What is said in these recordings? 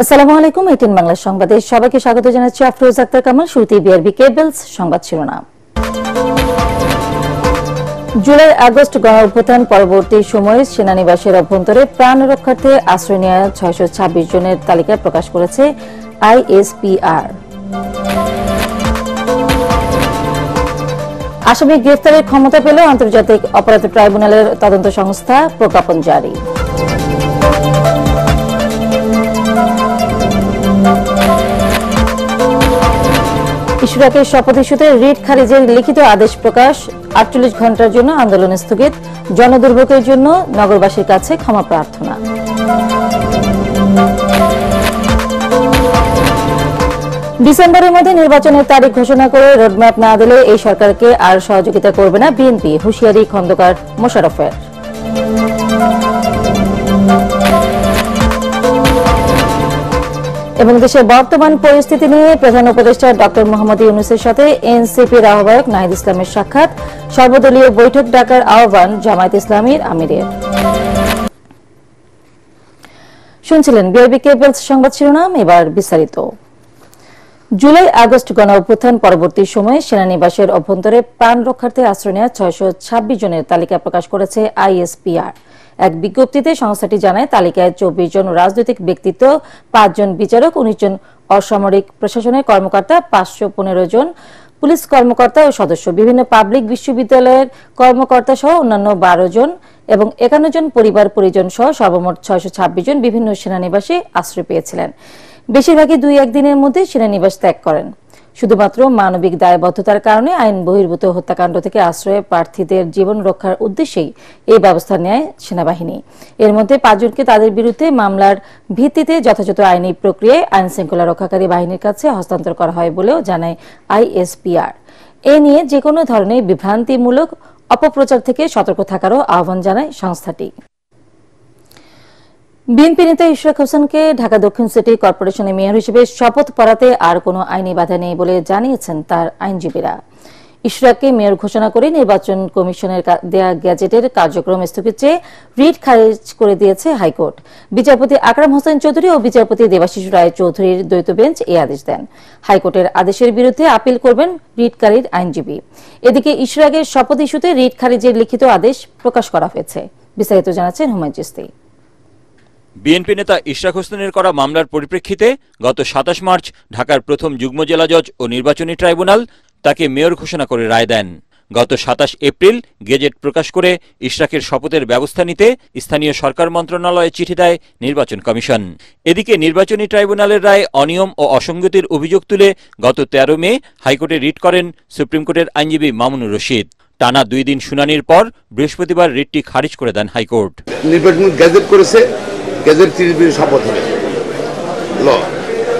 আসসালামু আলাইকুম। 18 বাংলা সংবাদে সবাইকে স্বাগত জানাচ্ছি। আফরোজ আক্তার কামাল। শুরুতেই বিআরবি কেবলস সংবাদ শিরোনাম। জুলাই আগস্ট গণঅভ্যুত্থান পরবর্তী সময়ে সেনানিবাসের অভ্যন্তরে প্রাণ রক্ষার্থে আশ্রয় নেওয়া 626 জনের তালিকা প্রকাশ করেছে আইএসপিআর। আসামি গ্রেফতারের ক্ষমতা পেল আন্তর্জাতিক অপরাধ ট্রাইব্যুনালের তদন্ত সংস্থা প্রজ্ঞাপন জারি। ইশরাকের শপথ ইস্যুতে রিট খারিজের লিখিত আদেশ প্রকাশ। 48 ঘণ্টার জন্য আন্দোলন স্থগিত। জনদুর্ভোগের জন্য নগরবাসীর কাছে ক্ষমা প্রার্থনা। ডিসেম্বরের মধ্যে নির্বাচনের তারিখ ঘোষণা করে রোডম্যাপ না দিলে এই সরকারকে আর সহযোগিতা করবে না বিএনপি, হুঁশিয়ারি খন্দকার মোশাররফের। এবং দেশের বর্তমান পরিস্থিতি নিয়ে প্রধান উপদেষ্টা ডক্টর মোহাম্মদ ইউনূসের সাথে এনসিপির আহ্বায়ক নাহিদ ইসলামের সাক্ষাৎ। সর্বদলীয় বৈঠক ডাকার আহ্বান জামায়াত ইসলামীর আমিরের। শুনছিলেন বিআরবি কেবলস সংবাদ শিরোনাম, এবার বিস্তারিত। জুলাই আগস্ট গণঅভ্যুত্থান পরবর্তী সময়ে সেনানিবাসের অভ্যন্তরে প্রাণ রক্ষার্থে আশ্রয় নেওয়া 626 জনের তালিকা প্রকাশ করেছে আইএসপিআর। এক বিজ্ঞপ্তিতে সংস্থাটি জানায়, তালিকায় 24 জন রাজনৈতিক ব্যক্তিত্ব, 5 জন বিচারক, 19 জন অসামরিক প্রশাসনের কর্মকর্তা, 515 জন পুলিশ কর্মকর্তা ও সদস্য, বিভিন্ন পাবলিক বিশ্ববিদ্যালয়ের কর্মকর্তা সহ অন্যান্য 12 জন এবং 51 জন পরিবার পরিজন সহ সর্বমোট 626 জন বিভিন্ন সেনানিবাসে আশ্রয় পেয়েছিলেন। বেশিরভাগই 2-1 দিনের মধ্যে সেনানিবাস ত্যাগ করেন। শুধুমাত্র মানবিক দায়বদ্ধতার কারণে আইন বহির্ভূত হত্যাকাণ্ড থেকে আশ্রয়ে প্রার্থীদের জীবন রক্ষার উদ্দেশ্যেই এই ব্যবস্থা নেয় সেনাবাহিনী। এর মধ্যে 5 জনকে তাদের বিরুদ্ধে মামলার ভিত্তিতে যথাযথ আইনি প্রক্রিয়ায় আইন শৃঙ্খলা রক্ষাকারী বাহিনীর কাছে হস্তান্তর করা হয় বলেও জানায় আইএসপিআর। এ নিয়ে যেকোনো ধরনের বিভ্রান্তিমূলক অপপ্রচার থেকে সতর্ক থাকারও আহ্বান জানায় সংস্থাটি। বিএনপি নেতা ইশরাক হোসেনকে ঢাকা দক্ষিণ সিটি কর্পোরেশনের মেয়র হিসেবে শপথ পড়াতে আর কোনো আইনি বাধা নেই বলে জানিয়েছেন তার আইনজীবীরা। ইশরাককে মেয়র ঘোষণা করে নির্বাচন কমিশনের দেয়া গ্যাজেটের কার্যক্রম স্থগিত চেয়ে রিট খারিজ করে দিয়েছে হাইকোর্ট। বিচারপতি আকরাম হোসেন চৌধুরী ও বিচারপতি দেবাশিস রায় চৌধুরীর দ্বৈত বেঞ্চ এই আদেশ দেন। হাইকোর্টের আদেশের বিরুদ্ধে আপিল করবেন রিটকারীর আইনজীবী। এদিকে ইশরাকের শপথ ইস্যুতে রিট খারিজের লিখিত আদেশ প্রকাশ করা হয়েছে। বিস্তারিত জানাচ্ছেন হুমায়ুন চিশতি। বিএনপি নেতা ইশরাক হোসেনের করা মামলার পরিপ্রেক্ষিতে গত 27 মার্চ ঢাকার প্রথম যুগ্ম জেলা জজ ও নির্বাচনী ট্রাইব্যুনাল তাকে মেয়র ঘোষণা করে রায় দেন। গত 27 এপ্রিল গেজেট প্রকাশ করে ইশরাকের শপথের ব্যবস্থা নিতে স্থানীয় সরকার মন্ত্রণালয়ে চিঠি দেয় নির্বাচন কমিশন। এদিকে নির্বাচনী ট্রাইব্যুনালের রায়ে অনিয়ম ও অসঙ্গতির অভিযোগ তুলে গত 13 মে হাইকোর্টে রিট করেন সুপ্রিম কোর্টের আইনজীবী মামুনুর রশিদ। টানা 2 দিন শুনানির পর বৃহস্পতিবার রিটটি খারিজ করে দেন হাইকোর্ট। নির্বাচন গেজেট করেছে, গেজেট 30 দিন শপথ হবে ল,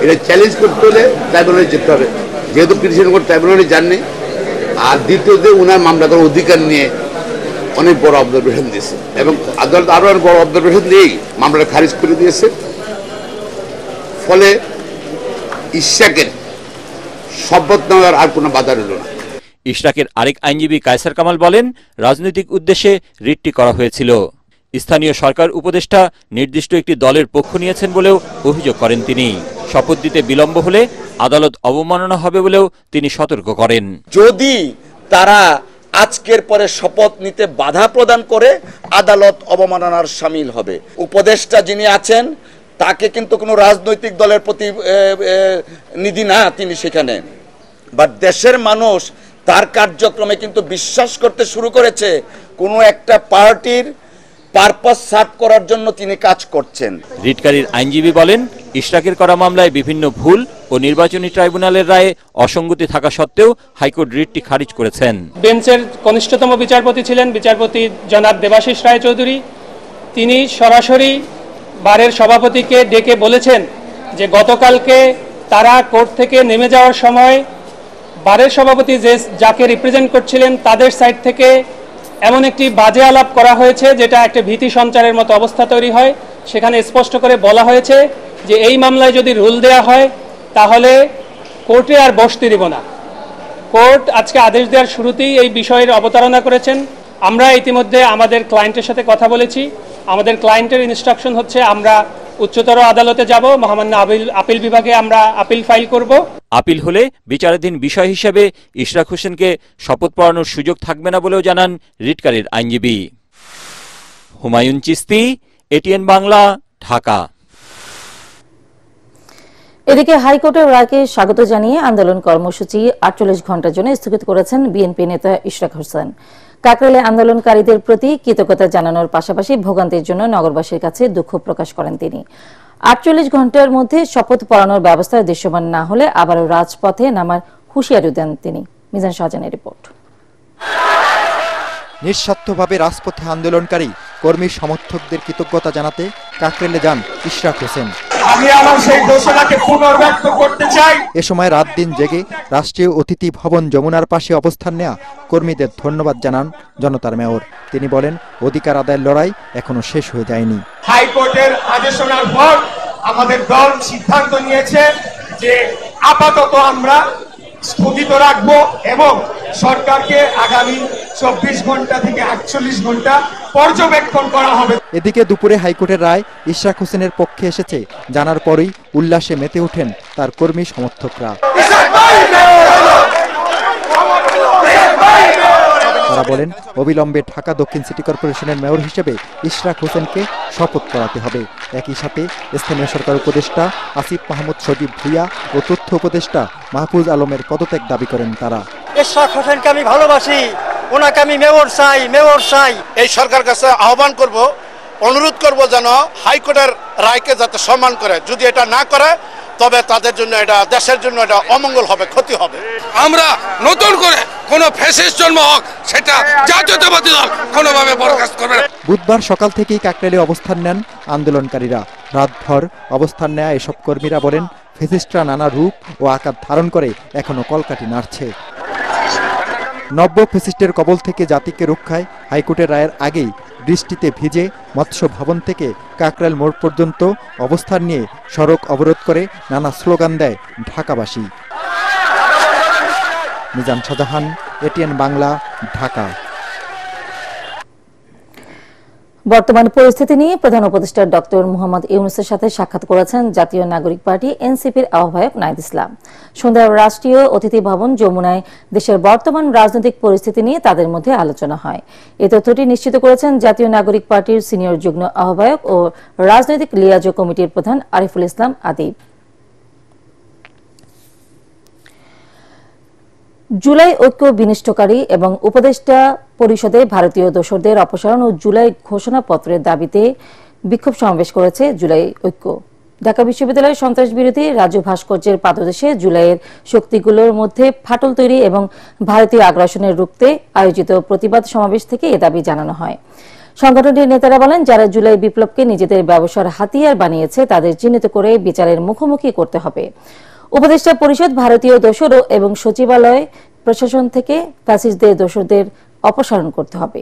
এটা চ্যালেঞ্জ করতে হলে ট্রাইব্যুনালে যেতে হবে, যেহেতু পিটিশন কোর্ট ট্রাইব্যুনালে যাননি। আর দ্বিতীয়তে উনার মামলা করার অধিকার নিয়ে অনেক বড় অবজারভেশন দিয়েছে এবং আদালত আরও অনেক বড় অবজারভেশন দিয়েই মামলাটা খারিজ করে দিয়েছে। ফলে ইশরাকের শপথ নেওয়ার আর কোনো বাধা রইল না। ইশরাকের আরেক আইনজীবী কায়সার কামাল বলেন, রাজনৈতিক উদ্দেশ্যে রিটটি করা হয়েছিল। স্থানীয় সরকার উপদেষ্টা নির্দিষ্ট একটি দলের পক্ষ নিয়েছেন বলেও অভিযোগ করেন তিনি। শপথ দিতে বিলম্ব হলে আদালত অবমাননা হবে বলেও তিনি সতর্ক করেন। যদি তারা আজকের পরে শপথ নিতে বাধা প্রদান করে আদালত অবমাননার শামিল হবে। উপদেষ্টা যিনি আছেন তাকে কিন্তু কোনো রাজনৈতিক দলের প্রতিনিধি না তিনি সেখানে, বাট দেশের মানুষ তার কার্যক্রমে কিন্তু বিশ্বাস করতে শুরু করেছে কোনো একটা পার্টির পারপাস সার্ভ করার জন্য তিনি কাজ করছেন। রিটকারীর আইনজীবী বলেন, ইশরাকের করা মামলায় বিভিন্ন ভুল ও নির্বাচনী ট্রাইব্যুনালের রায়ে অসঙ্গতি থাকা সত্ত্বেও হাইকোর্ট রিটটি খারিজ করেছেন। বেঞ্চের কনিষ্ঠতম বিচারপতি ছিলেন বিচারপতি জনাব দেবাশিস রায় চৌধুরী। তিনি সরাসরি বারের সভাপতিকে ডেকে বলেছেন যে গতকালকে তারা কোর্ট থেকে নেমে যাওয়ার সময় বারের সভাপতি যাকে রিপ্রেজেন্ট করছিলেন তাদের সাইড থেকে এমন একটি বাজে আলাপ করা হয়েছে যেটা একটা ভীতি সঞ্চারের মতো অবস্থা তৈরি হয়। সেখানে স্পষ্ট করে বলা হয়েছে যে এই মামলায় যদি রুল দেয়া হয় তাহলে কোর্টে আর বসতে দিব না। কোর্ট আজকে আদেশ দেওয়ার শুরুতেই এই বিষয়ের অবতারণা করেছেন। আমরা ইতিমধ্যে আমাদের ক্লায়েন্টের সাথে কথা বলেছি। আমাদের ক্লায়েন্টের ইনস্ট্রাকশন হচ্ছে আমরা উচ্চতর আদালতে যাব, মহামান্য আপিল বিভাগে আমরা আপিল ফাইল করব। আপিল হলে বিচারাধীন বিষয় হিসেবে ইশরাক হোসেনকে শপথ পড়ানোর সুযোগ থাকবে না বলেও জানান রিটকারীর আইনজীবী। হুমায়ুন চিস্তি, এটিএন বাংলা, ঢাকা। এদিকে হাইকোর্টের রায়কে স্বাগত জানিয়ে আন্দোলন কর্মসূচি 48 ঘণ্টার জন্য স্থগিত করেছেন বিএনপি নেতা ইশরাক হোসেন। কাকরাইলে আন্দোলনকারীদের প্রতি কৃতজ্ঞতা জানানোর পাশাপাশি ভোগান্তির জন্য নগরবাসীর কাছে দুঃখ প্রকাশ করেন তিনি। 48 ঘণ্টার মধ্যে শপথ পড়ানোর ব্যবস্থা দৃশ্যমান না হলে আবারও রাজপথে নামার হুঁশিয়ারি দেন তিনি। মিজান শাহজাহানের রিপোর্ট। নিঃস্বার্থভাবে রাজপথে আন্দোলনকারী কর্মী সমর্থকদের কৃতজ্ঞতা জানাতে কাকরাইলে যান ইশরাক হোসেন। আমি আমার সেই ঘোষণাকে পুনর্ব্যক্ত করতে চাই। এ সময় রাত দিন জেগে রাষ্ট্রীয় অতিথি ভবন যমুনার পাশে অবস্থান নেয়া কর্মীদের ধন্যবাদ জানান জনতার মেয়র। তিনি বলেন, অধিকার আদায়ের লড়াই এখনো শেষ হয়ে যায়নি। হাইকোর্টের আদেশনার পর আমাদের দল সিদ্ধান্ত নিয়েছে যে আপাতত আমরা স্থগিত রাখবো এবং সরকারকে আগামী 24 ঘন্টা থেকে 48 ঘন্টা পর্যবেক্ষণ করা হবে। এদিকে দুপুরে হাইকোর্টের রায় ইশরাক হোসেনের পক্ষে এসেছে জানার পরই উল্লাসে মেতে ওঠেন তার কর্মী সমর্থকরা। তারা বলেন, অবিলম্বে ঢাকা দক্ষিণ সিটি কর্পোরেশনের মেয়র হিসেবে ইশরাক হোসেনকে শপথ করাতে হবে। একই সাথে স্থানীয় সরকার উপদেষ্টা আসিফ মাহমুদ সজীব ভুইয়া ও তথ্য উপদেষ্টা মাহফুজ আলমের পদত্যাগ দাবি করেন তারা। ইশরাক হোসেনকে আমি ভালোবাসি, ওনাকে আমি মেয়র চাই। এই সরকার কাছে আহ্বান করব, অনুরোধ করব যেন হাইকোর্টের রায়কে যাতে সম্মান করে। যদি এটা না করে তবে তাদের জন্য, এটা দেশের জন্য এটা অমঙ্গল হবে, ক্ষতি হবে। আমরা নতুন করে কোনো ফ্যাসিস্ট জন্ম হোক সেটা জাতীয়তাবাদী দল কোনোভাবে বরখাস্ত করবে না। বুধবার সকাল থেকেই কাকরাইলে অবস্থান নেন আন্দোলনকারীরা। রাতভর অবস্থান নেয়া এসব কর্মীরা বলেন, ফ্যাসিস্টরা নানা রূপ ও আকার ধারণ করে এখনো কলকাঠি নাড়ছে। নব্য ফ্যাসিস্টের কবল থেকে জাতিকে রক্ষায় হাইকোর্টের রায়ের আগেই বৃষ্টিতে ভিজে মৎস্য ভবন থেকে কাকরাইল মোড় পর্যন্ত অবস্থান নিয়ে সড়ক অবরোধ করে নানা স্লোগান দেয় ঢাকাবাসী। মিজান শাহজাহান, এটিএন বাংলা, ঢাকা। বর্তমান পরিস্থিতি নিয়ে প্রধান উপদেষ্টা ডক্টর মোহাম্মদ ইউনূসের সাথে সাক্ষাৎ করেছেন জাতীয় নাগরিক পার্টি এনসিপির আহ্বায়ক নাহিদ ইসলাম। সন্ধ্যায় রাষ্ট্রীয় অতিথি ভবন যমুনায় দেশের বর্তমান রাজনৈতিক পরিস্থিতি নিয়ে তাদের মধ্যে আলোচনা হয়। এই তথ্যটি নিশ্চিত করেছেন জাতীয় নাগরিক পার্টির সিনিয়র যুগ্ম আহ্বায়ক ও রাজনৈতিক লিয়াজো কমিটির প্রধান আরিফুল ইসলাম আদিব। জুলাই ঐক্য বিনষ্টকারী এবং উপদেষ্টা পরিষদে ভারতীয় দোসরদের অপসারণ ও জুলাই ঘোষণাপত্রের দাবিতে বিক্ষোভ সমাবেশ করেছে জুলাই ঐক্য। ঢাকা বিশ্ববিদ্যালয়ের সন্ত্রাস বিরোধী রাজ্য ভাস্কর্যের পাদদেশে জুলাইয়ের শক্তিগুলোর মধ্যে ফাটল তৈরি এবং ভারতীয় আগ্রাসনের রুখতে আয়োজিত প্রতিবাদ সমাবেশ থেকে এ দাবি জানানো হয়। সংগঠনটির নেতারা বলেন, যারা জুলাই বিপ্লবকে নিজেদের ব্যবসার হাতিয়ার বানিয়েছে তাদের চিহ্নিত করে বিচারের মুখোমুখি করতে হবে। উপদেষ্টা পরিষদ, ভারতীয় দোসর এবং সচিবালয় প্রশাসন থেকে ফ্যাসিস্টদের দোসরদের অপসারণ করতে হবে।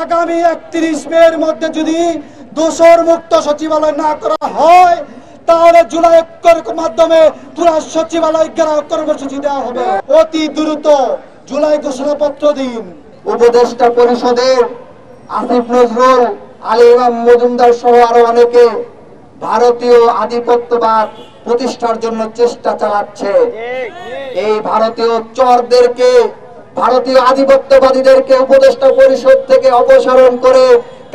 আগামী 31 মের মধ্যে যদি দোসর মুক্ত সচিবালয় না করা হয় তাহলে জুলাই ঐক্যের মাধ্যমে পুরো সচিবালয় ঘেরাও কর্মসূচি দেওয়া হবে। অতি দ্রুত জুলাই ঘোষণাপত্র দিন। উপদেষ্টা পরিষদের আসিফ নজরুল, আলী ইমাম মজুমদার সহ আরো অনেকে ভারতীয় আধিপত্যবাদ প্রতিষ্ঠার জন্য চেষ্টা চালাচ্ছে। এই ভারতীয় চরদেরকে, ভারতীয় আধিপত্যবাদীদেরকে উপদেষ্টা পরিষদ থেকে অপসারণ করে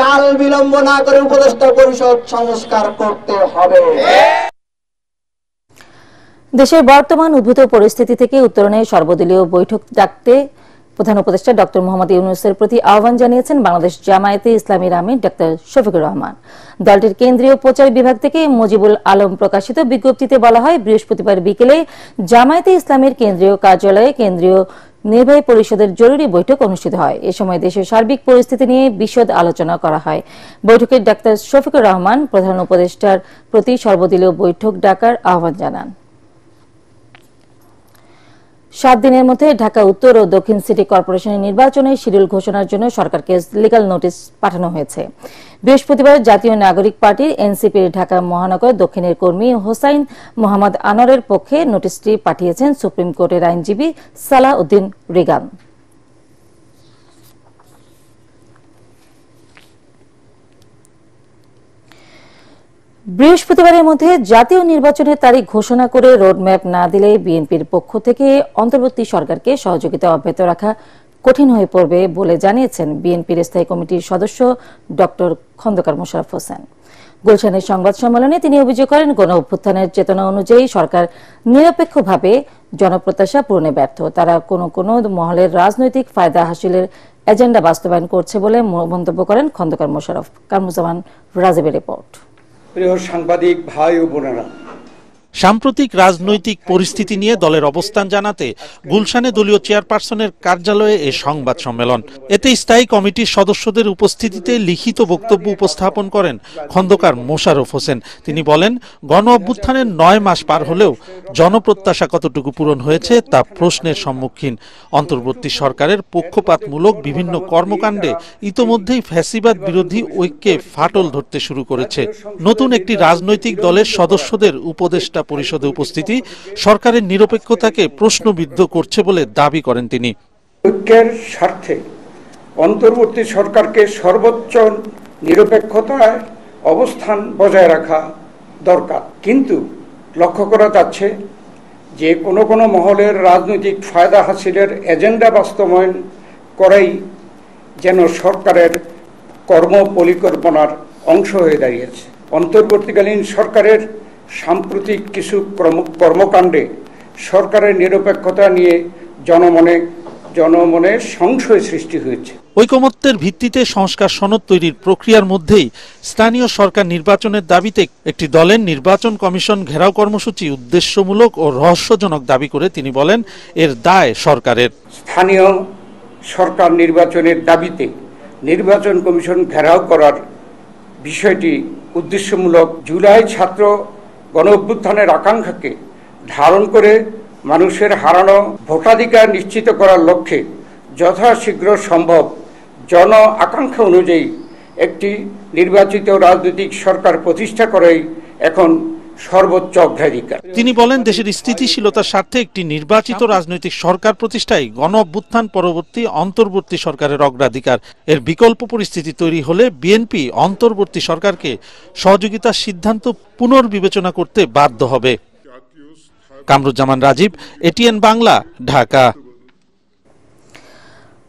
কাল বিলম্ব না করে উপদেষ্টা পরিষদ সংস্কার করতে হবে। দেশের বর্তমান উদ্ভূত পরিস্থিতি থেকে উত্তরণে সর্বদলীয় বৈঠক ডাকতে প্রধান উপদেষ্টা ডক্টর মোহাম্মদ ইউনূসের প্রতি আহ্বান জানিয়েছেন বাংলাদেশ জামায়াতে ইসলামীর আমির ডক্টর শফিকুর রহমান। দলটির কেন্দ্রীয় প্রচার বিভাগ থেকে মুজিবুল আলম প্রকাশিত বিজ্ঞপ্তিতে বলা হয়, বৃহস্পতিবার বিকেলে জামায়াতে ইসলামীর কেন্দ্রীয় কার্যালয়ে কেন্দ্রীয় নির্বাহী পরিষদের জরুরি বৈঠক অনুষ্ঠিত হয়। এ সময় দেশের সার্বিক পরিস্থিতি নিয়ে বিশদ আলোচনা করা হয়। বৈঠকে ডক্টর শফিকুর রহমান প্রধান উপদেষ্টার প্রতি সর্বদলীয় বৈঠক ডাকার আহ্বান জানান। 7 দিনের মধ্যে ঢাকা উত্তর ও দক্ষিণ সিটি কর্পোরেশনের নির্বাচনের শিডিউল ঘোষণার জন্য সরকারকে লিগ্যাল নোটিশ পাঠানো হয়েছে। বৃহস্পতিবার জাতীয় নাগরিক পার্টির এনসিপির ঢাকা মহানগর দক্ষিণের কর্মী হোসাইন মোহাম্মদ আনোয়ারের পক্ষে নোটিশটি পাঠিয়েছেন সুপ্রিম কোর্টের আইনজীবী সালাহ উদ্দিন রিগান। বৃহস্পতিবারের মধ্যে জাতীয় নির্বাচনের তারিখ ঘোষণা করে রোডম্যাপ না দিলে বিএনপির পক্ষ থেকে অন্তর্বর্তী সরকারকে সহযোগিতা অব্যাহত রাখা কঠিন হয়ে পড়বে বলে জানিয়েছেন বিএনপির স্থায়ী কমিটির সদস্য ডক্টর খন্দকার মোশাররফ হোসেন। গুলশানের সংবাদ সম্মেলনে তিনি অভিযোগ করেন, গণ অভ্যুত্থানের চেতনা অনুযায়ী সরকার নিরপেক্ষভাবে জনপ্রত্যাশা পূরণে ব্যর্থ। তারা কোনো মহলের রাজনৈতিক ফায়দা হাসিলের এজেন্ডা বাস্তবায়ন করছে বলে মন্তব্য করেন খন্দকার মোশাররফ। কামরুজ্জামান রাজীবের রিপোর্ট। প্রিয় সাংবাদিক ভাই ও বোনেরা, সাম্প্রতিক রাজনৈতিক পরিস্থিতি নিয়ে দলের অবস্থান জানাতে গুলশানে দলীয় চেয়ারপারসনের কার্যালয়ে এ সংবাদ সম্মেলন। এতে স্থায়ী কমিটির সদস্যদের উপস্থিতিতে লিখিত বক্তব্য উপস্থাপন করেন খন্দকার মোশাররফ হোসেন। তিনি বলেন, গণ অভ্যুত্থানের 9 মাস পার হলেও জনপ্রত্যাশা কতটুকু পূরণ হয়েছে তা প্রশ্নের সম্মুখীন। অন্তর্বর্তী সরকারের পক্ষপাতমূলক বিভিন্ন কর্মকাণ্ডে ইতোমধ্যেই ফ্যাসিবাদ বিরোধী ঐক্যে ফাটল ধরতে শুরু করেছে। নতুন একটি রাজনৈতিক দলের সদস্যদের উপদেষ্টা পরিষদে উপস্থিতি সরকারের নিরপেক্ষতাকে প্রশ্নবিদ্ধ করছে বলে দাবি করেন তিনি। ঐক্যের স্বার্থে অন্তর্বর্তী সরকারকে সর্বোচ্চ নিরপেক্ষতায় অবস্থান বজায় রাখা দরকার, কিন্তু লক্ষ্য করা যাচ্ছে যে কোনো মহলের রাজনৈতিক ফায়দা হাসিলের এজেন্ডা বাস্তবায়ন করাই যেন সরকারের কর্ম পরিকল্পনার অংশ হয়ে দাঁড়িয়েছে। অন্তর্বর্তীকালীন সরকারের সাম্প্রতিক কিছু কর্মকাণ্ডে সরকারের নিরপেক্ষতা নিয়ে জনমনে সংশয় সৃষ্টি হয়েছে। ঐকমত্যের ভিত্তিতে সংস্কার সনদ তৈরির প্রক্রিয়ার মধ্যেই স্থানীয় সরকার নির্বাচনের দাবিতে একটি দলের নির্বাচন কমিশন ঘেরাও কর্মসূচি উদ্দেশ্যমূলক ও রহস্যজনক দাবি করে তিনি বলেন, এর দায় সরকারের। স্থানীয় সরকার নির্বাচনের দাবিতে নির্বাচন কমিশন ঘেরাও করার বিষয়টি উদ্দেশ্যমূলক। জুলাই ছাত্র গণ অভ্যুত্থানের আকাঙ্ক্ষাকে ধারণ করে মানুষের হারানো ভোটাধিকার নিশ্চিত করার লক্ষ্যে যথাশীঘ্র সম্ভব জন আকাঙ্ক্ষা অনুযায়ী একটি নির্বাচিত রাজনৈতিক সরকার প্রতিষ্ঠা করাই এখন সর্বোচ্চ অগ্রাধিকার। তিনি বলেন, দেশের স্থিতিশীলতার স্বার্থে একটি নির্বাচিত রাজনৈতিক সরকার প্রতিষ্ঠায় গণ অভ্যুত্থান পরবর্তী অন্তর্বর্তী সরকারের অগ্রাধিকার। এর বিকল্প পরিস্থিতি তৈরি হলে বিএনপি অন্তর্বর্তী সরকারকে সহযোগিতার সিদ্ধান্ত পুনর্বিবেচনা করতে বাধ্য হবে। কামরুজ্জামান রাজীব, এটিএন বাংলা, ঢাকা।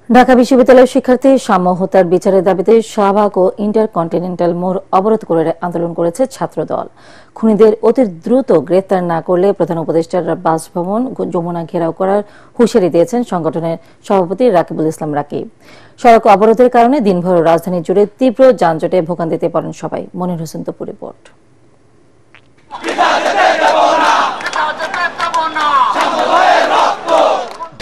ঢাকা বিশ্ববিদ্যালয়ের শিক্ষার্থী সাম্য হত্যার বিচারের দাবিতে শাহবাগ ও ইন্টারকন্টিনেন্টাল মোড় অবরোধ করে আন্দোলন করেছে ছাত্রদল। খুনিদের অতি দ্রুত গ্রেফতার না করলে প্রধান উপদেষ্টার বাসভবন যমুনা ঘেরাও করার হুঁশিয়ারি দিয়েছেন সংগঠনের সভাপতি রাকিবুল ইসলাম রাকিব। সড়ক অবরোধের কারণে দিনভর রাজধানী জুড়ে তীব্র যানজটে ভোগান্তিতে পড়েন সবাই। মনির হোসেন তপু রিপোর্ট।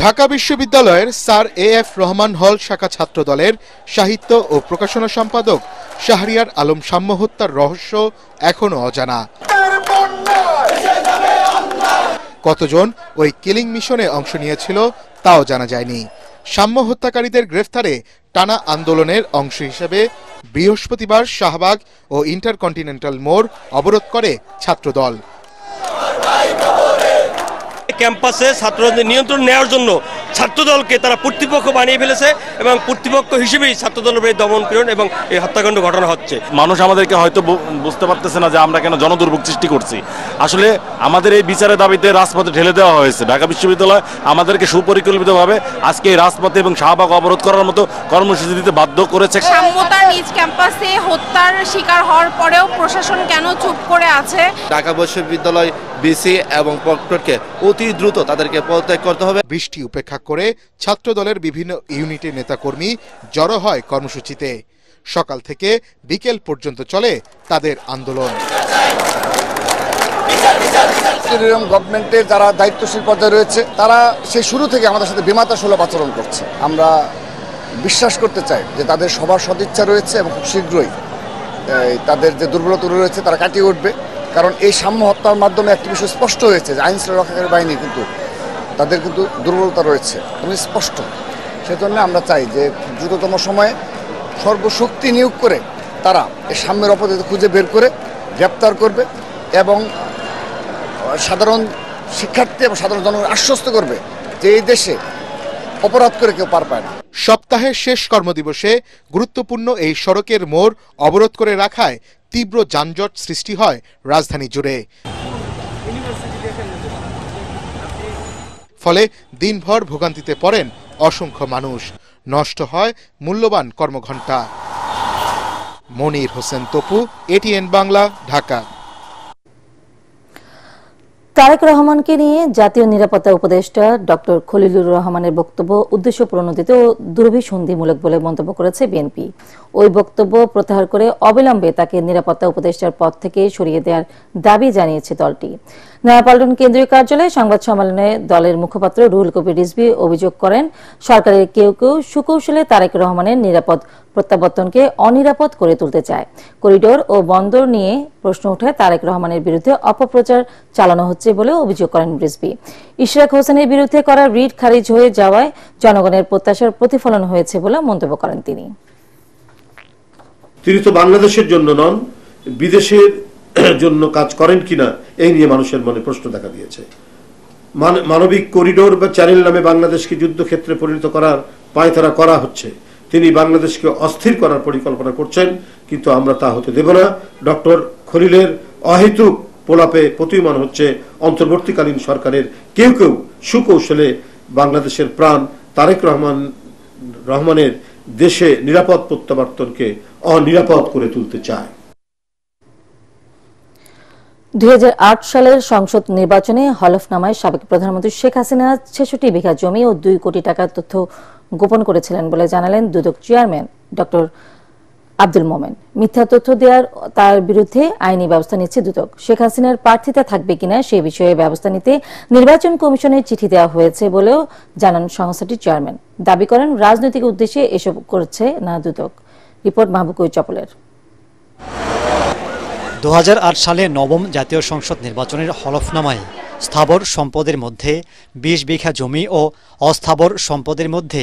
ঢাকা বিশ্ববিদ্যালয়ের স্যার এএফ রহমান হল শাখা ছাত্রদলের সাহিত্য ও প্রকাশনা সম্পাদক শাহরিয়ার আলম সাম্য হত্যার রহস্য এখনো অজানা। কতজন ওই কিলিং মিশনে অংশ নিয়েছিল তাও জানা যায়নি। সাম্য হত্যাকারীদের গ্রেফতারে টানা আন্দোলনের অংশ হিসেবে বৃহস্পতিবার শাহবাগ ও ইন্টারকন্টিনেন্টাল মোড় অবরোধ করে ছাত্রদল। ক্যাম্পাসে ছাত্রদের নিয়ন্ত্রণ নেওয়ার জন্য ছাত্রদলকে তারা কর্তৃপক্ষ বানিয়ে ফেলেছে এবং কর্তৃপক্ষ হিসেবেই ছাত্রদলের এই দমন পীড়ন এবং এই হত্যাকাণ্ড ঘটনা হচ্ছে। মানুষ আমাদেরকে হয়তো বুঝতে পারতেছে না যে আমরা কেন জনদুর্ভোগ সৃষ্টি করছি। আসলে আমাদের এই বিচারের দাবিতে রাজপথে ঢেলে দেওয়া হয়েছে। ঢাকা বিশ্ববিদ্যালয় আমাদেরকে সুপরিকল্পিতভাবে আজকে এই রাজপথে এবং শাহবাগ অবরোধ করার মতো কর্মসূচি দিতে বাধ্য করেছে। সাম্যতার নিজ ক্যাম্পাসে হত্যার শিকার হওয়ার পরেও প্রশাসন কেন চুপ করে আছে? ঢাকা বিশ্ববিদ্যালয় বিসি এবং প্রক্টরকে অতি দ্রুত তাদেরকে পদত্যাগ করতে হবে। বৃষ্টি উপেক্ষা করে ছাত্রদলের বিভিন্ন ইউনিটের নেতাকর্মী জড়ো হয় কর্মসূচিতে। সকাল থেকে বিকেল পর্যন্ত চলে তাদের আন্দোলন। গভর্নমেন্টের যারা দায়িত্বশীল পর্যায়ে রয়েছে তারা সেই শুরু থেকে আমাদের সাথে বিমাতা সুলভ আচরণ করছে। আমরা বিশ্বাস করতে চাই যে তাদের সবার সদিচ্ছা রয়েছে এবং খুব শীঘ্রই তাদের যে দুর্বলতা রয়েছে তারা কাটিয়ে উঠবে। কারণ এই সাম্য হত্যার মাধ্যমে একটি বিষয় স্পষ্ট হয়েছে যে আইন শৃঙ্খলা রক্ষাকারী বাহিনী কিন্তু তাদের কিন্তু দুর্বলতা রয়েছে এবং স্পষ্ট। সেজন্য আমরা চাই যে দ্রুততম সময়ে সর্বশক্তি নিয়োগ করে তারা এই সাম্যের অপরাধ খুঁজে বের করে গ্রেপ্তার করবে এবং সাধারণ শিক্ষার্থী এবং সাধারণ জনগণ আশ্বস্ত করবে যে এই দেশে অপরাধ করে কেউ পার পায় না। সপ্তাহের শেষ কর্মদিবসে গুরুত্বপূর্ণ এই সড়কের মোড় অবরোধ করে রাখায় তীব্র যানজট সৃষ্টি হয় রাজধানী জুড়ে। ফলে দিনভর ভোগান্তিতে পড়েন অসংখ্য মানুষ, নষ্ট হয় মূল্যবান কর্মঘণ্টা। মনির হোসেন তপু, এটিএন বাংলা, ঢাকা। তারেক রহমানকে নিয়ে জাতীয় নিরাপত্তা উপদেষ্টা ডক্টর খলিলুর রহমানের বক্তব্য উদ্দেশ্যপ্রণোদিত ও দুরভিসন্ধিমূলক বলে মন্তব্য করেছে বিএনপি। ওই বক্তব্য প্রত্যাহার করে অবিলম্বে তাকে নিরাপত্তা উপদেষ্টার পদ থেকে সরিয়ে দেওয়ার দাবি জানিয়েছে দলটি। নয়াপল্টন কেন্দ্রীয় কার্যালয়ে সংবাদ সম্মেলনে দলের মুখপাত্র রুহুল কবির রিজভী অভিযোগ করেন, সরকারের কেউ কেউ সুকৌশলে তারেক রহমানের নিরাপদ প্রত্যাবর্তনকে অনিরাপদ করে তুলতে চায়। করিডোর ও বন্দর নিয়ে প্রশ্ন ওঠে তারেক রহমানের বিরুদ্ধে অপপ্রচার চালানো হচ্ছে বলে অভিযোগ করেন রিজভী। ইশরাক হোসেনের বিরুদ্ধে করা রিট খারিজ হয়ে যাওয়ায় জনগণের প্রত্যাশার প্রতিফলন হয়েছে বলে মন্তব্য করেন তিনি। তিনি তো বাংলাদেশের জন্য নন, বিদেশের জন্য কাজ করেন কিনা এই নিয়ে মানুষের মনে প্রশ্ন দেখা দিয়েছে। মানবিক করিডোর বা চ্যানেল নামে বাংলাদেশকে যুদ্ধক্ষেত্রে পরিণত করার পায়তারা করা হচ্ছে। তিনি বাংলাদেশকে অস্থির করার পরিকল্পনা করছেন, কিন্তু আমরা তা হতে দেব না। ডক্টর খলিলের অহেতুক প্রলাপে প্রতীয়মান হচ্ছে অন্তর্বর্তীকালীন সরকারের কেউ কেউ সুকৌশলে বাংলাদেশের প্রাণ তারেক রহমানের দেশে নিরাপদ প্রত্যাবর্তনকে অনিরাপদ করে তুলতে চায়। 2008 সালের সংসদ নির্বাচনে হলফনামায় সাবেক প্রধানমন্ত্রী শেখ হাসিনা 66 বিঘা জমি ও 2 কোটি টাকার তথ্য গোপন করেছিলেন বলে জানালেন দুদক চেয়ারম্যান ডক্টর আব্দুল মোমেন। মিথ্যা তথ্য দেওয়ার তার বিরুদ্ধে আইনি ব্যবস্থা নিচ্ছে দুদক। শেখ হাসিনার প্রার্থিতা থাকবে কিনা সে বিষয়ে ব্যবস্থা নিতে নির্বাচন কমিশনের চিঠি দেওয়া হয়েছে বলেও জানান সংস্থাটির চেয়ারম্যান। দাবি করেন রাজনৈতিক উদ্দেশ্যে এসব করছে না দুদক। রিপোর্ট মাহবুব চপলের। 2008 সালে নবম জাতীয় সংসদ নির্বাচনের হলফনামায় স্থাবর সম্পদের মধ্যে 20 বিঘা জমি ও অস্থাবর সম্পদের মধ্যে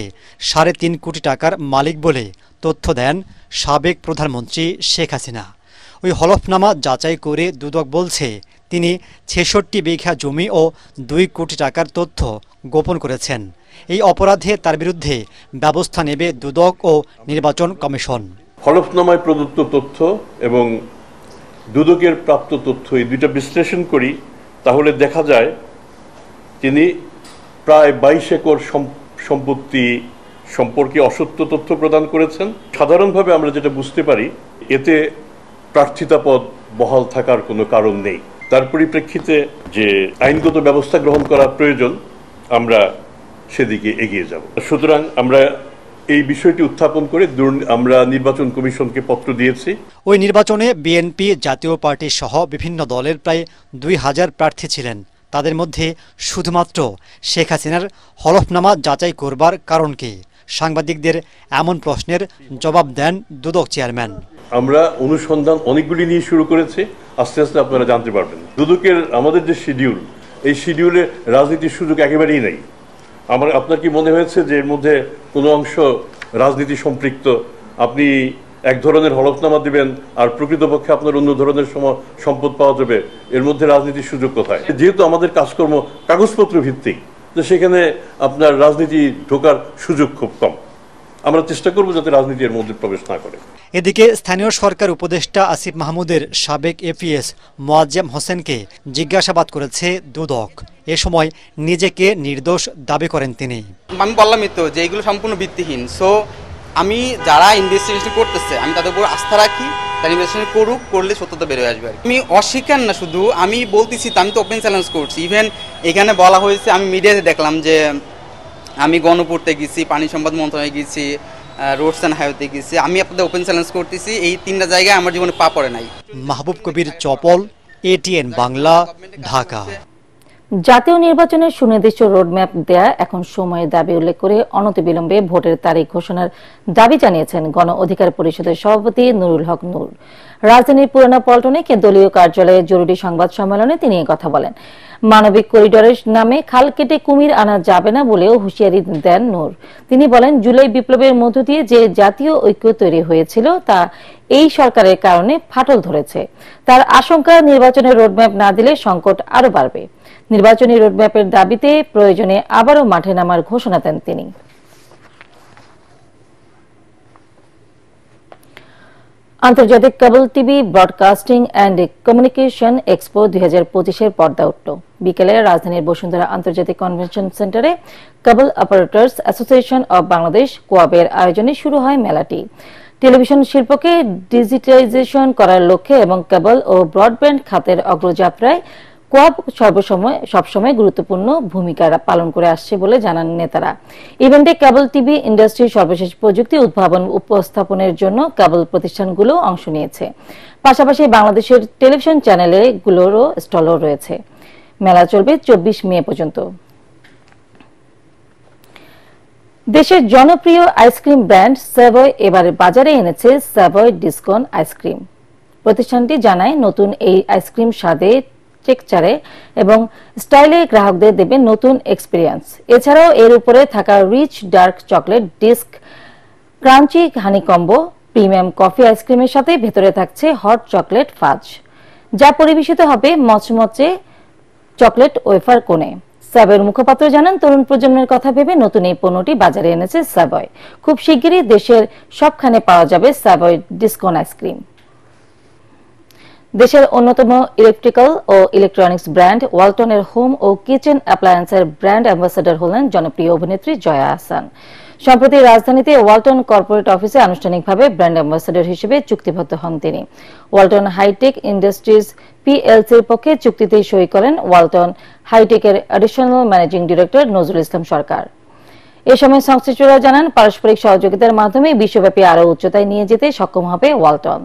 3.5 কোটি টাকার মালিক বলে তথ্য দেন সাবেক প্রধানমন্ত্রী শেখ হাসিনা। ওই হলফনামা যাচাই করে দুদক বলছে তিনি 66 বিঘা জমি ও 2 কোটি টাকার তথ্য গোপন করেছেন। এই অপরাধে তার বিরুদ্ধে ব্যবস্থা নেবে দুদক ও নির্বাচন কমিশন। হলফনামায় প্রদত্ত তথ্য এবং দুদকের প্রাপ্ত তথ্য এই দুইটা বিশ্লেষণ করি, তাহলে দেখা যায় তিনি প্রায় 22 একর সম্পত্তি সম্পর্কে অসত্য তথ্য প্রদান করেছেন। সাধারণভাবে আমরা যেটা বুঝতে পারি, এতে প্রার্থিতা পদ বহাল থাকার কোনো কারণ নেই। তার পরিপ্রেক্ষিতে যে আইনগত ব্যবস্থা গ্রহণ করা প্রয়োজন, আমরা সেদিকে এগিয়ে যাব। সুতরাং আমরা এই বিষয়টি উত্থাপন করে আমরা নির্বাচন কমিশনকে পত্র দিয়েছি। ওই নির্বাচনে বিএনপি, জাতীয় পার্টি সহ বিভিন্ন দলের প্রায় 2000 প্রার্থী ছিলেন। তাদের মধ্যে শুধুমাত্র শেখ হাসিনার হলফনামা যাচাই করবার কারণ কি? সাংবাদিকদের এমন প্রশ্নের জবাব দেন দুদক চেয়ারম্যান। আমরা অনুসন্ধান অনেকগুলি নিয়ে শুরু করেছি, আস্তে আস্তে আপনারা জানতে পারবেন। দুদকের আমাদের যে শিডিউল, এই শিডিউলে রাজনীতির সুযোগ একেবারেই নেই। আপনার কি মনে হয়েছে যে এর মধ্যে কোনো অংশ রাজনীতি সম্পৃক্ত? আপনি এক ধরনের হলফনামা দিবেন আর প্রকৃতপক্ষে আপনার অন্য ধরনের সম্পদ পাওয়া যাবে, এর মধ্যে রাজনীতির সুযোগ কোথায়? যেহেতু আমাদের কাজকর্ম কাগজপত্র ভিত্তিক, তো সেখানে আপনার রাজনীতি ঢোকার সুযোগ খুব কম। আমরা চেষ্টা করব যাতে রাজনীতি এর মধ্যে প্রবেশ না করে। এদিকে স্থানীয় সরকার উপদেষ্টা আসিফ মাহমুদের সাবেক এপিএস মোয়াজ্জেম হোসেনকে জিজ্ঞাসাবাদ করেছে দুদক। এ সময় নিজেকে নির্দোষ দাবি করেন তিনি। আমি বললামই তো যে এগুলো সম্পূর্ণ ভিত্তিহীন। সো আমি যারা ইনভেস্টিগেশন করতেছে আমি তাদের উপর আস্থা রাখি, তারা ইনভেস্টিগেশন করুক, করলে সত্যতা বেরোয় আসবে। আমি অস্বীকার না, শুধু আমি বলতেছি, আমি তো ওপেন চ্যালেঞ্জ করছি। ইভেন এখানে বলা হয়েছে, আমি মিডিয়াতে দেখলাম যে আমি গণপূর্তে গেছি, পানি সম্পদ মন্ত্রণালয়ে গেছি, রোডস অ্যান্ড হাইওয়েতে গেছি। আমি আপনাদের ওপেন চ্যালেঞ্জ করতেছি, এই 3টা জায়গায় আমার জীবনে পা পড়ে নাই। মাহবুব কবির চপল, এটিএন বাংলা, ঢাকা। জাতীয় নির্বাচনের সুনির্দিষ্ট রোডম্যাপ দেয়া এখন সময়ের দাবি উল্লেখ করে অনতিবিলম্বে ভোটের তারিখ ঘোষণার দাবি জানিয়েছেন গণ অধিকার পরিষদের সভাপতি নুরুল হক নূর। রাজধানীর পুরানা পল্টনে দলীয় কার্যালয়ে জরুরি সংবাদ সম্মেলনে তিনি এই কথা বলেন। মানবিক করিডোরের নামে খাল কেটে কুমির আনা যাবে না বলেও হুঁশিয়ারি দেন নূর। তিনি বলেন, জুলাই বিপ্লবের মধ্য দিয়ে যে জাতীয় ঐক্য তৈরি হয়েছিল তা এই সরকারের কারণে ফাটল ধরেছে। তার আশঙ্কা, নির্বাচনের রোডম্যাপ না দিলে সংকট আরো বাড়বে। নির্বাচনী রোডম্যাপের দাবিতে প্রয়োজনে আবারও মাঠে নামার ঘোষণা দেন তিনি। আন্তর্জাতিক cable TV broadcasting and communication expo 2025-এর পর্দা উঠল। বিকেলে রাজধানীর বসুন্ধরা আন্তর্জাতিক কনভেনশন সেন্টারে cable operators association of Bangladesh কোয়াবের আয়োজনে শুরু হয় মেলাটি। টেলিভিশন শিল্পকে ডিজিটাইজেশন করার লক্ষ্যে এবং কেবল ও ব্রডব্যান্ড খাতের অগ্রযাত্রায় কোয়াব সবসময় গুরুত্বপূর্ণ ভূমিকা পালন করে আসছে বলে জানান নেতারা। ইভেন্টে কেবল টিভি ইন্ডাস্ট্রির সর্বশেষ প্রযুক্তি উদ্ভাবন উপস্থাপনের জন্য কেবল প্রতিষ্ঠানগুলো অংশ নিয়েছে। পাশাপাশি বাংলাদেশের টেলিভিশন চ্যানেলগুলোরও স্টলও রয়েছে। মেলা চলবে 24 মে পর্যন্ত। দেশের জনপ্রিয় আইসক্রিম ব্র্যান্ড স্যাভয় এবার বাজারে এনেছে স্যাভয় ডিসকন আইসক্রিম। প্রতিষ্ঠানটি জানায় নতুন এই আইসক্রিম স্বাদে, টেক্সচারে এবং স্টাইলে গ্রাহকদের দেবে নতুন এক্সপিরিয়েন্স। এছাড়াও এর উপরে থাকা rich dark chocolate disc, crunchy honey combo, premium coffee আইসক্রিমের সাথে ভেতরে থাকছে হট চকলেট ফাজ, যা পরিবেশিত হবে মচমচে চকলেট ওয়েফার কোণে। স্যাভয়ের মুখপাত্র জানান, তরুণ প্রজন্মের কথা ভেবে নতুন এই পণ্যটি বাজারে এনেছে স্যাভয়। খুব শিগগিরই দেশের সবখানে পাওয়া যাবে স্যাভয় ডিসকন আইসক্রিম। দেশের অন্যতম ইলেকট্রিক্যাল ও ইলেকট্রনিক্স ব্র্যান্ড ওয়ালটনের হোম ও কিচেন অ্যাপ্লায়েন্সের ব্র্যান্ড অ্যাম্বাসেডর হলেন জনপ্রিয় অভিনেত্রী জয়া আহসান। সম্প্রতি রাজধানীতে ওয়ালটন কর্পোরেট অফিসে আনুষ্ঠানিকভাবে ব্র্যান্ড অ্যাম্বাসেডর হিসেবে চুক্তিবদ্ধ হন তিনি। ওয়ালটন হাইটেক ইন্ডাস্ট্রিজ পিএলসির পক্ষে চুক্তিতে সই করেন ওয়ালটন হাইটেকের additional managing director Nazrul Islam Sarkar. এ সময় সংশ্লিষ্টরা জানান, পারস্পরিক সহযোগিতার মাধ্যমে বিশ্বব্যাপী আরও উচ্চতায় নিয়ে যেতে সক্ষম হবে ওয়ালটন।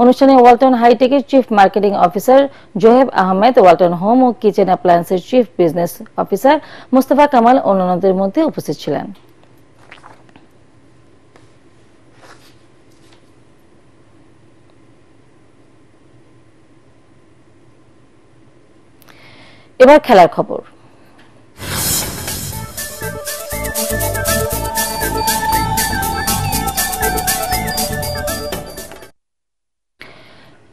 অনুষ্ঠানে ওয়ালটন হাইটেকের chief marketing officer Zoheb Ahmed, Walton home ও কিচেন অ্যাপ্লায়েন্সের chief business officer Mostafa Kamal অন্যান্যদের মধ্যে উপস্থিত ছিলেন। এবার খেলার খবর।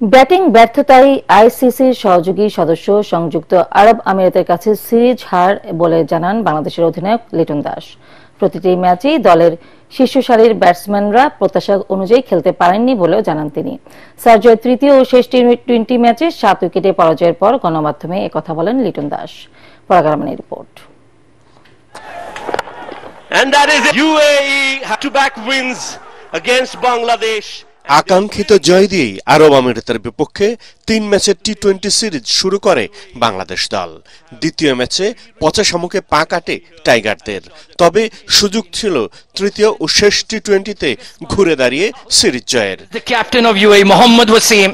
ব্যাটিং ব্যর্থতায় আইসিসির সহযোগী সদস্য সংযুক্ত আরব আমিরাতের কাছে সিরিজ হার বলে জানান বাংলাদেশের অধিনায়ক লিটন দাস। প্রতিটি ম্যাচেই দলের শীর্ষ সারির ব্যাটসম্যানরা প্রত্যাশা অনুযায়ী খেলতে পারেননি বলেও জানান তিনি। সার্জয়ের তৃতীয় ও শেষ টি-20 ম্যাচে 7 উইকেটে পরাজয়ের পর গণমাধ্যমে একথা বলেন লিটন দাস। পরাগারমানের রিপোর্ট। And that is UAE back-to-back wins against Bangladesh. আকাঙ্ক্ষিত জয় দিয়েই আরব আমিরাতের বিপক্ষে 3 ম্যাচের টি-20 সিরিজ শুরু করে বাংলাদেশ দল। দ্বিতীয় ম্যাচে পচা শামুকে পা কাটে টাইগারদের, তবে সুযোগ ছিল তৃতীয় ও শেষ টি-20তে ঘুরে দাঁড়িয়ে সিরিজ জয়ের। Captain of UAE Mohammad Wasim,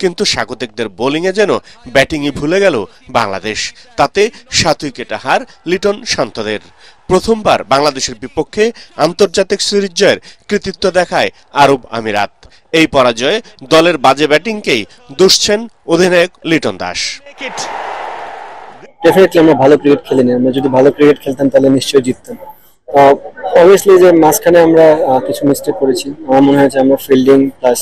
কিন্তু স্বাগতিকদের বোলিংয়ে যেন ব্যাটিংই ভুলে গেল বাংলাদেশ। তাতে 7 উইকেটে হার লিটন শান্তদের। প্রথমবার বাংলাদেশের বিপক্ষে আন্তর্জাতিক সিরিজ জয়ের কৃতিত্ব দেখায় আরব আমিরাত। এই পরাজয়ে দলের বাজে ব্যাটিংকেই দুষছেন অধিনায়ক লিটন দাস। ডেফিনেটলি আমরা ভালো ক্রিকেট খেলিনি। আমরা যদি ভালো ক্রিকেট খেলতাম তাহলে নিশ্চয়ই জিততাম। অবভিয়াসলি যে মাঝখানে আমরা কিছু মিস্টেক করেছি। আমার মনে হয় যে আমরা ফিল্ডিং প্লাস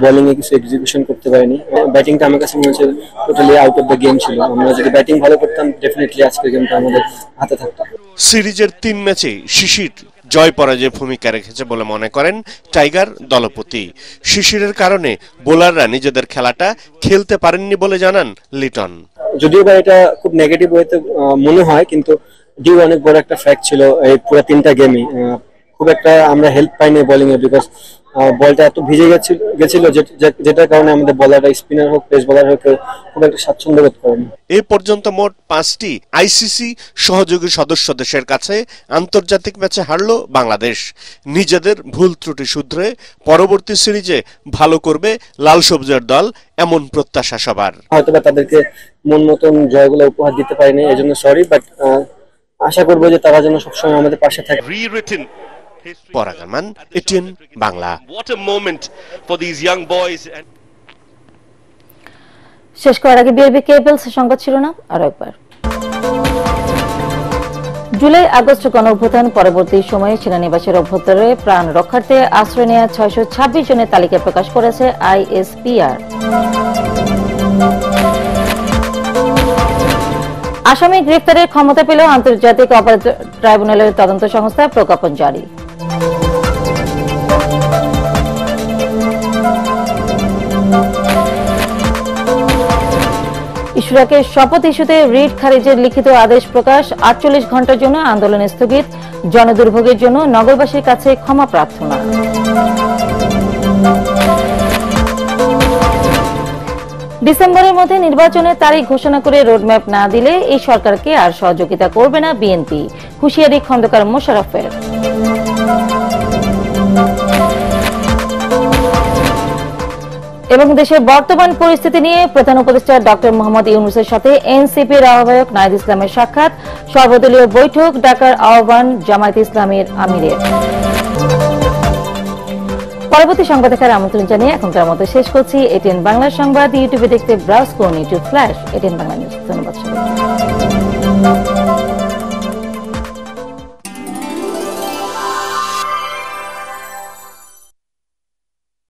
বোলিং এ কিছু এক্সিকিউশন করতে পারিনি। ব্যাটিংটা আমার কাছে মনে হচ্ছে totally out of the game ছিল। আমরা যদি ব্যাটিং ভালো করতাম ডেফিনেটলি আজকের গেমটা আমাদের হাতে থাকতো। সিরিজের 3 ম্যাচে শিশির জয় পরাজয়ে ভূমিকা রেখেছে বলে মনে করেন টাইগার দলপতি। শিশিরের কারণে বোলাররা নিজেদের খেলাটা খেলতে পারেননি বলে জানান লিটন। যদিও বা এটা খুব নেগেটিভ ওয়েতে মনে হয়, কিন্তু ডিউ অনেক বড় একটা ফ্যাক্ট ছিল এই পুরো 3টা গেমই। খুব একটা আমরা হেল্প পাইনি বোলিং এ, বিকজ বলটা এত ভিজে গেছিল যেটার কারণে আমাদের বলাররা স্পিনার হোক পেস বলার হোক খুব একটা স্বাচ্ছন্দ্য বোধ করেনি। এ পর্যন্ত মোট 5টি আইসিসি সহযোগী সদস্য দেশের কাছে আন্তর্জাতিক ম্যাচে হারল বাংলাদেশ। নিজেদের ভুল ত্রুটি শুধরে পরবর্তী সিরিজে ভালো করবে লাল সবুজের দল, এমন প্রত্যাশা সবার। হয়তোবা তাদেরকে মন মতন জয়গুলো উপহার দিতে পারিনি, এজন্য সরি, বাট আশা করবো যে তারা যেন সবসময় আমাদের পাশে থাকে। Parag Arman, ATN Bangla. What a moment for these young boys. শেষ করার আগে বিআরবি কেবলস সংবাদ শিরোনাম আরো একবার। জুলাই আগস্ট গণঅভ্যুত্থান পরবর্তী সময়ে সেনানিবাসের অভ্যন্তরে প্রাণ রক্ষার্থে আশ্রয় নেওয়া 626 জনের তালিকা প্রকাশ করেছে আইএসপিআর। আসামি গ্রেফতারের ক্ষমতা পেল আন্তর্জাতিক অপরাধ ট্রাইব্যুনালের তদন্ত সংস্থা প্রজ্ঞাপন জারি। শুরাকের শপথ ইস্যুতে রিট খারিজের লিখিত আদেশ প্রকাশ, 48 ঘন্টার জন্য আন্দোলন স্থগিত, জনদুর্ভোগের জন্য নগরবাসীর কাছে ক্ষমা প্রার্থনা। ডিসেম্বরের মধ্যে নির্বাচনের তারিখ ঘোষণা করে রোডম্যাপ না দিলে এই সরকারকে আর সহযোগিতা করবে না বিএনপি, হুঁশিয়ারি খন্দকার মোশাররফের। এবং দেশের বর্তমান পরিস্থিতি নিয়ে প্রধান উপদেষ্টা ডক্টর মোহাম্মদ ইউনূসের সাথে এনসিপির আহ্বায়ক নাহিদ ইসলামের সাক্ষাৎ, সর্বদলীয় বৈঠক ডাকার আহ্বান জামায়াতে ইসলামীর আমিরের। পরবর্তী সংবাদ দেখার আমন্ত্রণ জানিয়ে এখনকার মতো শেষ করছি এটিএন বাংলা সংবাদ। ইউটিউবে দেখতে ব্রাউজ করুন ইউটিউব/এটিএন বাংলা নিউজ। ধন্যবাদ সবাইকে।